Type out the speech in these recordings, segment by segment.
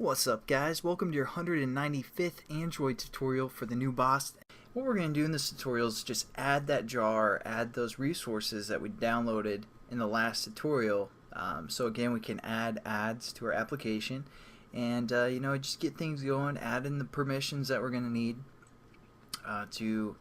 What's up, guys? Welcome to your 195th Android tutorial for the new boss. What we're going to do in this tutorial is just add that jar, add those resources that we downloaded in the last tutorial. So again, we can add ads to our application and just get things going, add in the permissions that we're going to need to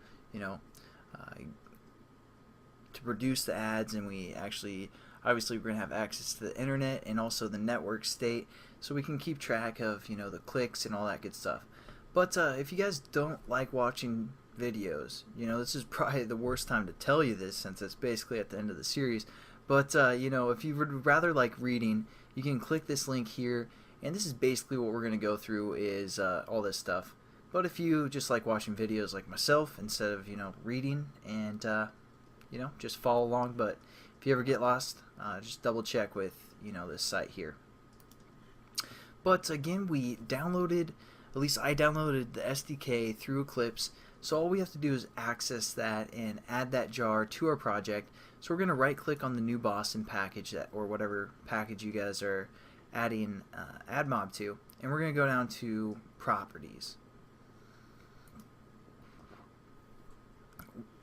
produce the ads, and we actually obviously we're going to have access to the internet and also the network state, so we can keep track of the clicks and all that good stuff. But if you guys don't like watching videos, this is probably the worst time to tell you this, since it's basically at the end of the series. But if you would rather like reading, you can click this link here, and this is basically what we're going to go through is all this stuff. But if you just like watching videos like myself instead of reading and just follow along, but if you ever get lost, just double check with this site here. But again, we downloaded, at least I downloaded the SDK through Eclipse, so all we have to do is access that and add that jar to our project. So we're going to right click on the new boss and package that, or whatever package you guys are adding AdMob to, and we're going to go down to properties.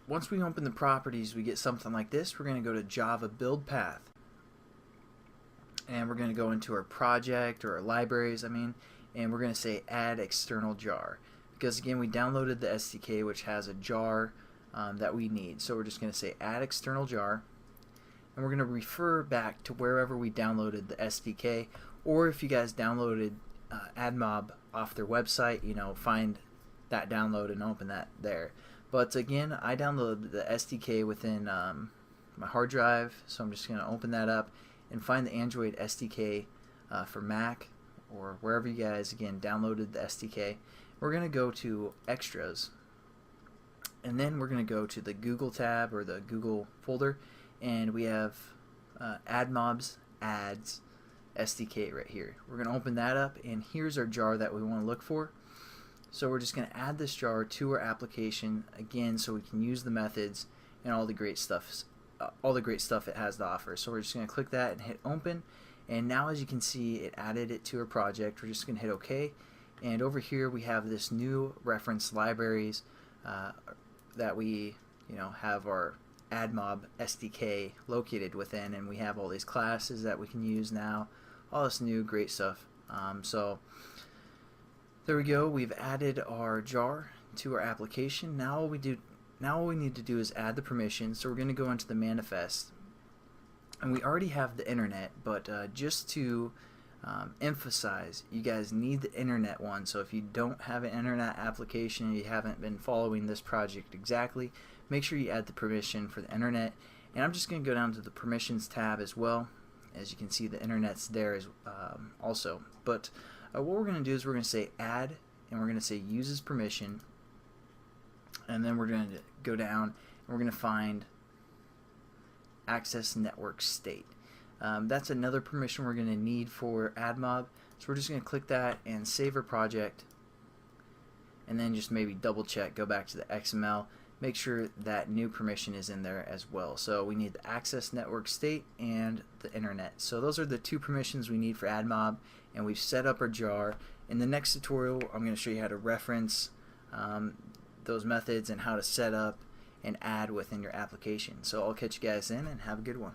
Once we open the properties, we get something like this. We're going to go to Java build path, and we're going to go into our project, or our libraries and we're going to say add external jar, because again we downloaded the SDK which has a jar that we need. So we're just going to say add external jar, and we're going to refer back to wherever we downloaded the SDK, or if you guys downloaded AdMob off their website, find that download and open that there. But again, I downloaded the SDK within my hard drive, so I'm just going to open that up and find the Android SDK for Mac, or wherever you guys again downloaded the SDK. We're going to go to Extras, and then we're going to go to the Google tab, or the Google folder, and we have AdMob's Ads SDK right here. We're going to open that up, and here's our jar that we want to look for. So we're just going to add this jar to our application again, so we can use the methods and all the great stuff it has to offer. So we're just going to click that and hit open, and now as you can see, it added it to our project. We're just going to hit OK, and over here we have this new reference libraries that we have our AdMob SDK located within, and we have all these classes that we can use now, all this new great stuff. So there we go. We've added our jar to our application. Now all we need to do is add the permissions. So we're going to go into the manifest, and we already have the internet, but just to emphasize, you guys need the internet one. So if you don't have an internet application and you haven't been following this project exactly, make sure you add the permission for the internet. And I'm just going to go down to the permissions tab as well. As you can see, the internet's there as also. But what we're going to do is we're going to say add, and we're going to say uses permission, and then we're going to go down and we're going to find access network state. That's another permission we're going to need for AdMob, so we're just going to click that and save our project, and then just maybe double check, go back to the XML, make sure that new permission is in there as well. So we need the access network state and the internet. So those are the two permissions we need for AdMob, and we've set up our jar. In the next tutorial, I'm going to show you how to reference those methods and how to set up and add within your application. So I'll catch you guys in, and have a good one.